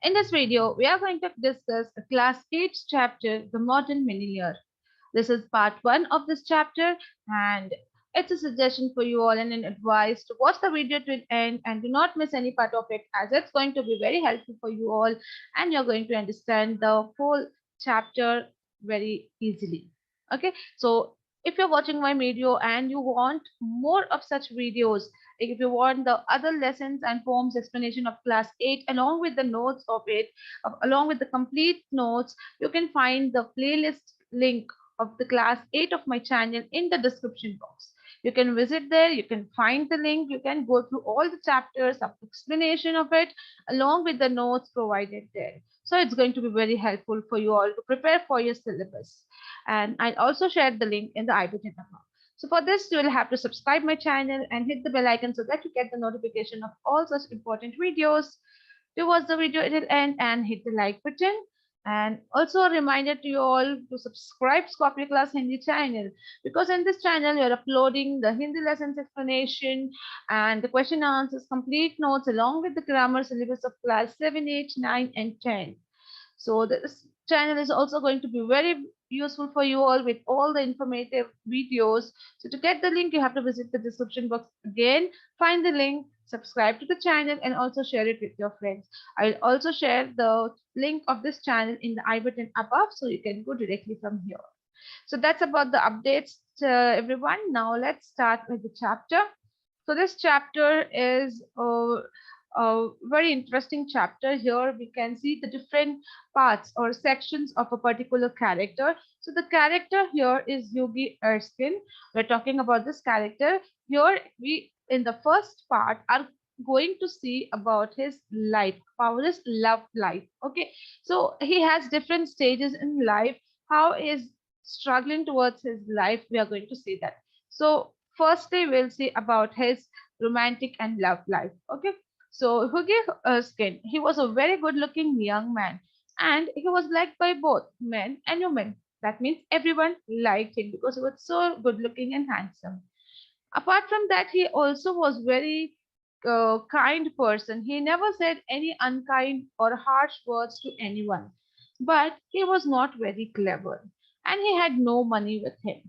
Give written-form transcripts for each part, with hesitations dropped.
In this video, we are going to discuss Class 8 chapter, The Modern Millionaire. This is part 1 of this chapter, and it's a suggestion for you all and an advice to watch the video to the end and do not miss any part of it, as it's going to be very helpful for you all and you're going to understand the whole chapter very easily. Okay, so if you're watching my video and you want more of such videos, like if you want the other lessons and poems explanation of class 8 along with the notes of it, along with the complete notes, you can find the playlist link of the class 8 of my channel in the description box. You can visit there, you can find the link, you can go through all the chapters of explanation of it along with the notes provided there. So it's going to be very helpful for you all to prepare for your syllabus. And I also shared the link in the I button above. So for this, you will have to subscribe my channel and hit the bell icon so that you get the notification of all such important videos. To watch the video till end and hit the like button. And also a reminder to you all to subscribe Copy Class Hindi channel, because in this channel you are uploading the Hindi lessons explanation and the question answers, complete notes along with the grammar syllabus of class 7, 8, 9 and 10. So this channel is also going to be very useful for you all with all the informative videos. So to get the link, you have to visit the description box again, find the link, subscribe to the channel and also share it with your friends. I'll also share the link of this channel in the I button above so you can go directly from here. So that's about the updates, everyone. Now let's start with the chapter. So this chapter is a very interesting chapter. Here we can see the different parts or sections of a particular character. So the character here is Yogi Erskine. We're talking about this character. Here we, in the first part, are going to see about his life, about his love life. Okay, so he has different stages in life. How is struggling towards his life? We are going to see that. So firstly, we'll see about his romantic and love life. Okay, so Hugo Erskine, he was a very good-looking young man, and he was liked by both men and women. That means everyone liked him because he was so good-looking and handsome. Apart from that, he also was very kind person. He never said any unkind or harsh words to anyone, but he was not very clever, and he had no money with him.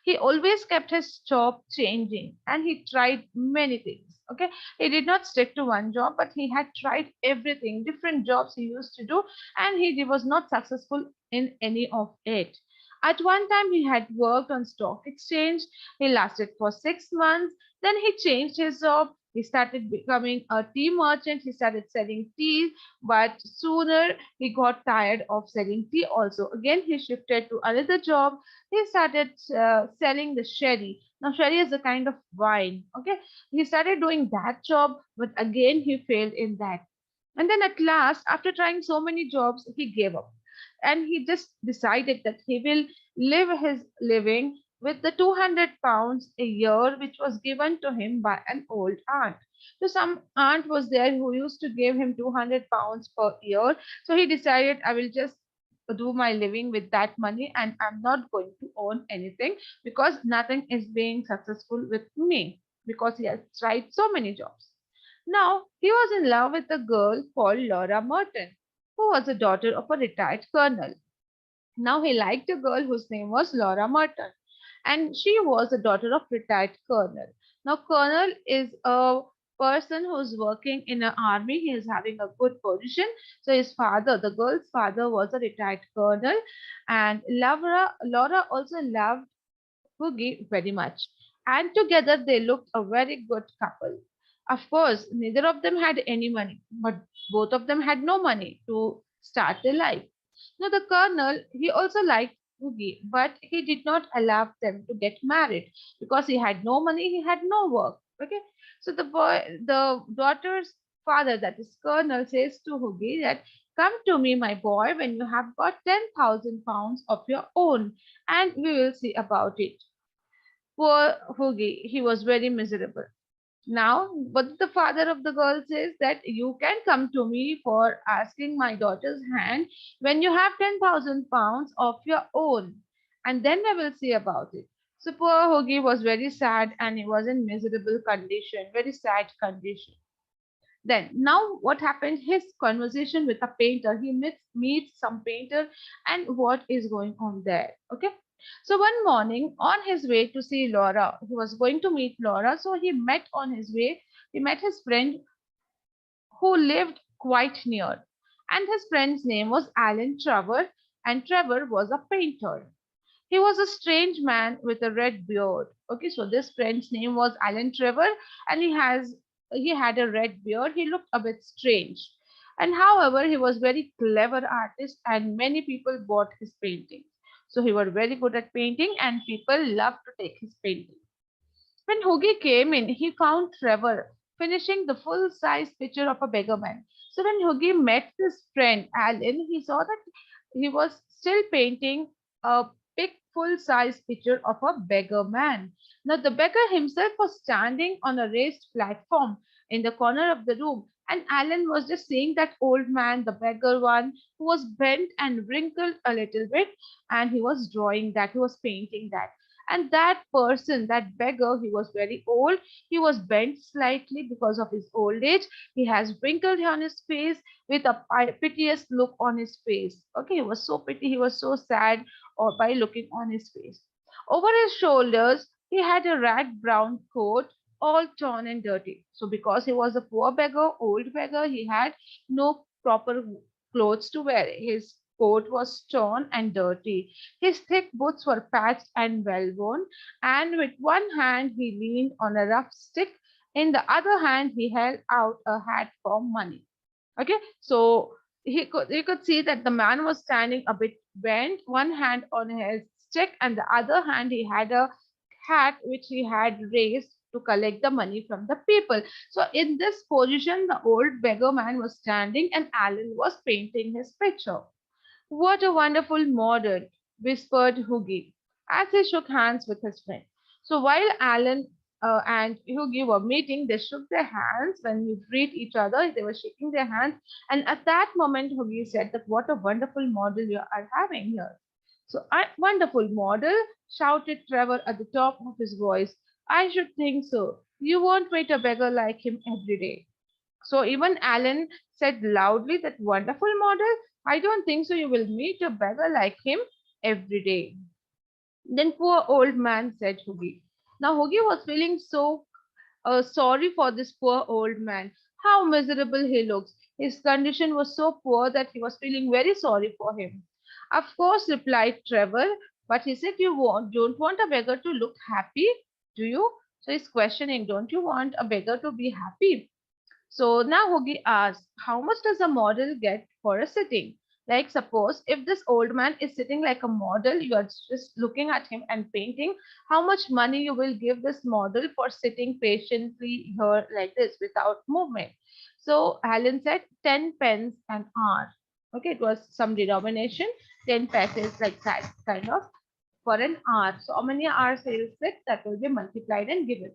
He always kept his job changing and he tried many things. Okay, he did not stick to one job, but he had tried everything, different jobs he used to do, and he was not successful in any of it. At one time, he had worked on stock exchange. He lasted for 6 months. Then he changed his job. He started becoming a tea merchant. He started selling tea, but sooner he got tired of selling tea also. Again, he shifted to another job. He started selling the sherry. Now, sherry is a kind of wine. Okay, he started doing that job, but again, he failed in that. And then at last, after trying so many jobs, he gave up and he just decided that he will live his living with the 200 pounds a year, which was given to him by an old aunt. So, some aunt was there who used to give him 200 pounds per year. So, he decided, I will just do my living with that money and I'm not going to own anything because nothing is being successful with me because he has tried so many jobs. Now, he was in love with a girl called Laura Merton, who was the daughter of a retired colonel. Now, he liked a girl whose name was Laura Merton, and she was the daughter of retired colonel. Now, colonel is a person who's working in an army. He is having a good position. So his father, the girl's father, was a retired colonel, and Laura also loved Hoogie very much, and together they looked a very good couple. Of course, neither of them had any money, but both of them had no money to start their life. Now, the colonel, he also liked Hoogie, but he did not allow them to get married because he had no money, he had no work. Okay, so the daughter's father, that is Colonel, says to Hoogie that come to me, my boy, when you have got 10,000 pounds of your own, and we will see about it. Poor Hoogie, he was very miserable. Now, what the father of the girl says that you can come to me for asking my daughter's hand when you have 10,000 pounds of your own, and then I will see about it. So poor Hoogie was very sad and he was in miserable condition, very sad condition. Then now what happened? His conversation with a painter. He meets some painter, and what is going on there? Okay. So one morning on his way to see Laura, he was going to meet Laura. So he met on his way. He met his friend who lived quite near, and his friend's name was Alan Trevor, and Trevor was a painter. He was a strange man with a red beard. Okay, so this friend's name was Alan Trevor, and he had a red beard. He looked a bit strange. And however, he was very clever artist and many people bought his paintings. So he was very good at painting and people loved to take his painting. When Hoogie came in, he found Trevor finishing the full size picture of a beggar man. So when Hoogie met his friend Alan, he saw that he was still painting a big full size picture of a beggar man. Now, the beggar himself was standing on a raised platform in the corner of the room, and Alan was just seeing that old man, the beggar one, who was bent and wrinkled a little bit, and he was drawing that, he was painting that. And that person, that beggar, he was very old. He was bent slightly because of his old age. He has wrinkled on his face with a piteous look on his face. Okay, he was so pity, he was so sad or by looking on his face. Over his shoulders, he had a rag brown coat, all torn and dirty. So, because he was a poor beggar, old beggar, he had no proper clothes to wear. His coat was torn and dirty. His thick boots were patched and well worn, and with one hand he leaned on a rough stick. In the other hand, he held out a hat for money. Okay, so you could see that the man was standing a bit bent, one hand on his stick, and the other hand he had a hat which he had raised to collect the money from the people. So in this position, the old beggar man was standing, and Alan was painting his picture. What a wonderful model, whispered Hughie as he shook hands with his friend. So while Alan and Hughie were meeting, they shook their hands. When you greet each other, they were shaking their hands. And at that moment, Hughie said that what a wonderful model you are having here. So, a wonderful model, shouted Trevor at the top of his voice. I should think so. You won't meet a beggar like him every day. So even Alan said loudly that wonderful model. I don't think so. You will meet a beggar like him every day. Then poor old man said Hoogie. Now Hoogie was feeling so sorry for this poor old man. How miserable he looks. His condition was so poor that he was feeling very sorry for him. Of course, replied Trevor, but he said, don't want a beggar to look happy, do you? So he's questioning, don't you want a beggar to be happy? So now Hoagie asks, how much does a model get for a sitting? Like suppose if this old man is sitting like a model, you are just looking at him and painting, how much money you will give this model for sitting patiently here like this without movement? So Helen said 10 pence an hour. Okay, it was some denomination, 10 pesos like that kind of for an hour. So how many hours he will sit, that will be multiplied and given.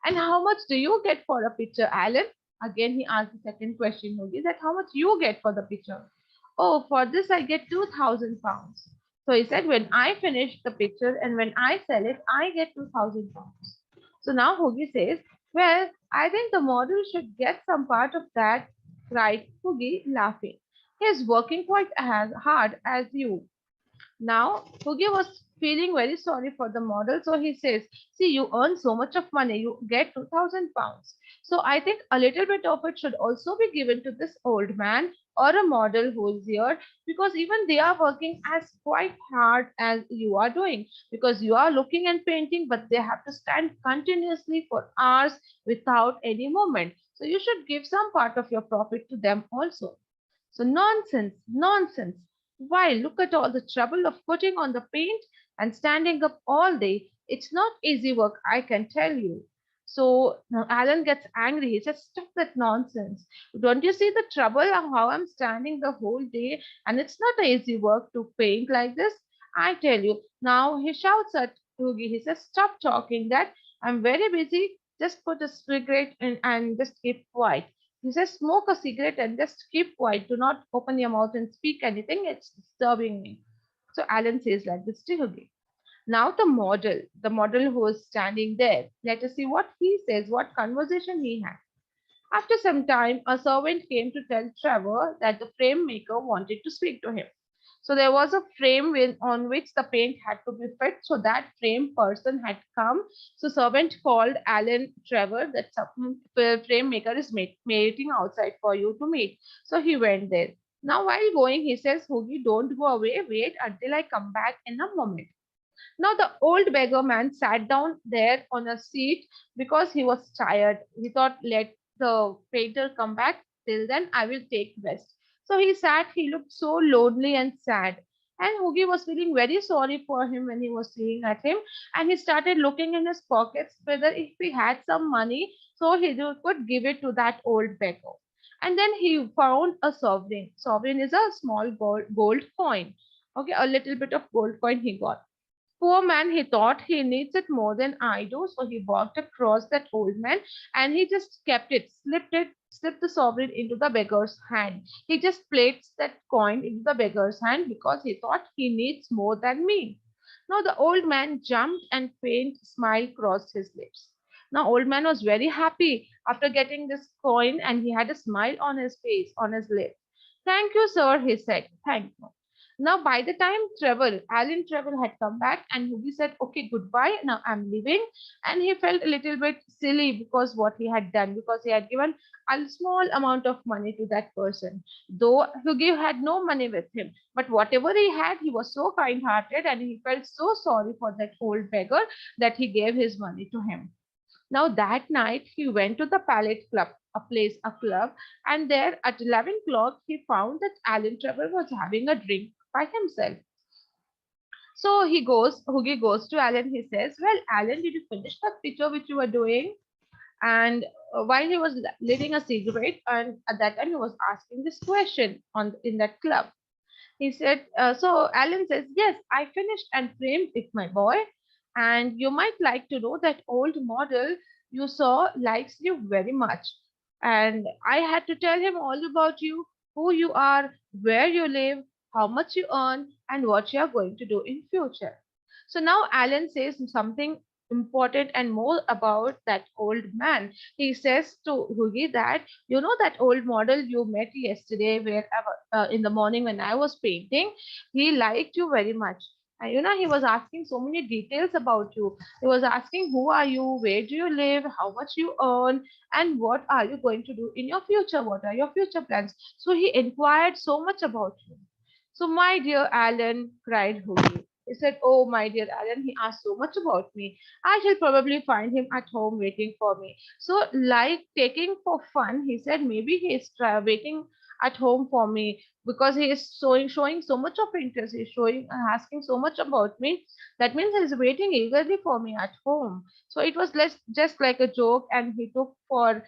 And how much do you get for a picture, Alan? Again, he asked the second question, Yogi, that how much you get for the picture? Oh, for this I get 2,000 pounds. So he said, when I finish the picture and when I sell it, I get 2,000 pounds. So now Hoogie says, well, I think the model should get some part of that, cried Hoogie, laughing. He is working quite as hard as you. Now, Hugo was feeling very sorry for the model, so he says, see, you earn so much of money, you get 2,000 pounds. So I think a little bit of it should also be given to this old man or a model who is here, because even they are working as quite hard as you are doing, because you are looking and painting, but they have to stand continuously for hours without any movement. So you should give some part of your profit to them also. So nonsense, nonsense. Why, look at all the trouble of putting on the paint and standing up all day. It's not easy work, I can tell you. So now Alan gets angry. He says, stop that nonsense. Don't you see the trouble of how I'm standing the whole day? And it's not easy work to paint like this. I tell you. Now he shouts at Hugi. He says, stop talking that. I'm very busy. Just put a cigarette in and just keep quiet. He says, smoke a cigarette and just keep quiet. Do not open your mouth and speak anything. It's disturbing me. So Alan says like this to Hugi. Now the model who is standing there, let us see what he says, what conversation he had. After some time, a servant came to tell Trevor that the frame maker wanted to speak to him. So there was a frame on which the paint had to be fit. So that frame person had come. So servant called Alan Trevor that some frame maker is waiting outside for you to meet. So he went there. Now while going, he says, Hoogie, don't go away. Wait until I come back in a moment. Now the old beggar man sat down there on a seat because he was tired. He thought, let the painter come back. Till then, I will take rest. So he sat, he looked so lonely and sad. And Hoogie was feeling very sorry for him when he was seeing at him. And he started looking in his pockets whether if he had some money, so could give it to that old beggar. And then he found a sovereign. Sovereign is a small gold coin. Okay, a little bit of gold coin he got. Poor man, he thought he needs it more than I do, so he walked across that old man and he just kept it, slipped the sovereign into the beggar's hand. He just placed that coin into the beggar's hand because he thought he needs more than me. Now the old man jumped and faint smile crossed his lips. Now old man was very happy after getting this coin and he had a smile on his face, on his lip. Thank you, sir, he said. Thank you. Now, by the time Alan Trevor had come back and Hoogie said, okay, goodbye, now I'm leaving. And he felt a little bit silly because what he had done, because he had given a small amount of money to that person. Though Hoogie had no money with him, but whatever he had, he was so kind hearted and he felt so sorry for that old beggar that he gave his money to him. Now that night he went to the Palette Club, a club, and there at 11 o'clock he found that Alan Trevor was having a drink by himself. So Hoogie goes to Alan. He says, well, Alan, did you finish that picture which you were doing? And while he was lighting a cigarette, and at that time he was asking this question in that club. He said, so Alan says, yes, I finished and framed it, my boy. And you might like to know that old model you saw likes you very much. And I had to tell him all about you, who you are, where you live, how much you earn, and what you are going to do in future. So now Alan says something important and more about that old man. He says to Hoogie that you know that old model you met yesterday, wherever in the morning when I was painting, he liked you very much. And he was asking so many details about you. He was asking who are you, where do you live, how much you earn, and what are you going to do in your future? What are your future plans? So he inquired so much about you. So, my dear Alan, cried Hoogie. He said, oh, my dear Alan, he asked so much about me. I shall probably find him at home waiting for me. So, like taking for fun, he said, maybe he is waiting at home for me because he is showing so much of interest. He's showing asking so much about me. That means he is waiting eagerly for me at home. So, it was less just like a joke, and he took for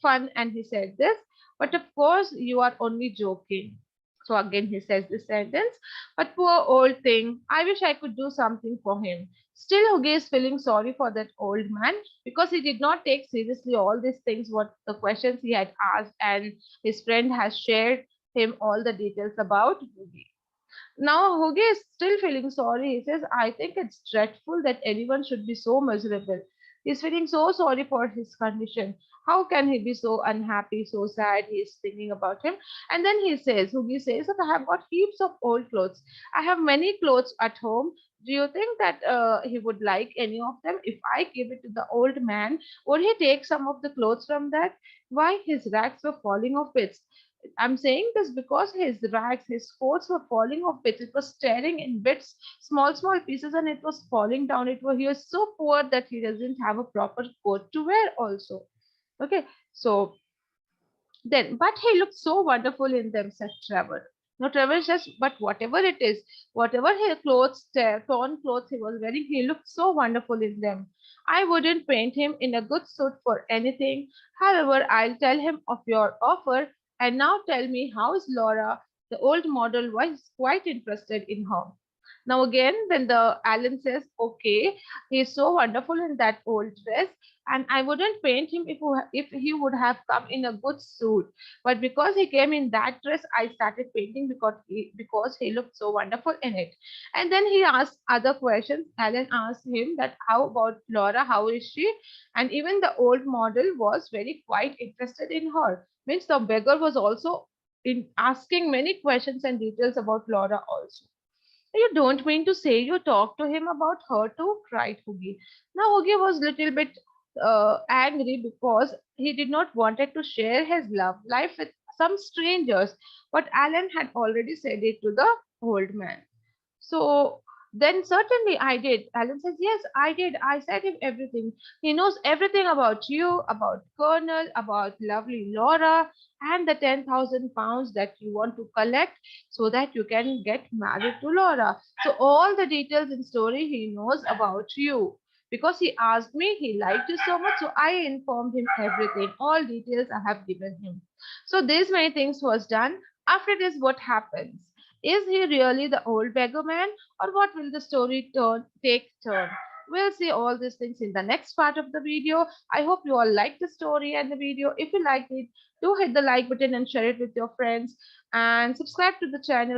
fun and he said this. But of course, you are only joking. So again, he says this sentence, but poor old thing, I wish I could do something for him. Still, Hoogie is feeling sorry for that old man because he did not take seriously all these things, what the questions he had asked, and his friend has shared him all the details about Hoogie. Now, Hoogie is still feeling sorry. He says, I think it's dreadful that anyone should be so miserable. He's feeling so sorry for his condition. How can he be so unhappy, so sad? He's thinking about him. And then Hoogie says that I have got heaps of old clothes. I have many clothes at home. Do you think that he would like any of them? If I give it to the old man, would he take some of the clothes from that? Why, his rags were falling off bits. I'm saying this because his rags, his coats were falling off bits. It was tearing in bits, small pieces, and it was falling down. He was so poor that he doesn't have a proper coat to wear also. Okay, so but he looked so wonderful in them, said Trevor. No, Trevor says, but whatever it is, whatever his torn clothes he was wearing, he looked so wonderful in them. I wouldn't paint him in a good suit for anything. However, I'll tell him of your offer. And now tell me, how is Laura? The old model was quite interested in her. Now again, then the Alan says, "Okay, he's so wonderful in that old dress, and I wouldn't paint him if he would have come in a good suit. But because he came in that dress, I started painting because he looked so wonderful in it." And then he asked other questions. Alan asked him that how about Laura, how is she? And even the old model was very quite interested in her. Means the beggar was also in asking many questions and details about Laura also. "You don't mean to say you talked to him about her too?" cried Hoogie. Now Hoogie was little bit angry because he did not wanted to share his love life with some strangers, but Alan had already said it to the old man. So then certainly I did. Alan says, "Yes, I did. I said him everything. He knows everything about you, about Colonel, about lovely Laura, and the 10,000 pounds that you want to collect so that you can get married to Laura. So all the details in story he knows about you. Because he asked me, he liked you so much, so I informed him everything. All details I have given him." So these many things was done. After this, what happens? Is he really the old beggar man, or what will the story take turn? We'll see all these things in the next part of the video. I hope you all like the story and the video. If you liked it, do hit the like button and share it with your friends and subscribe to the channel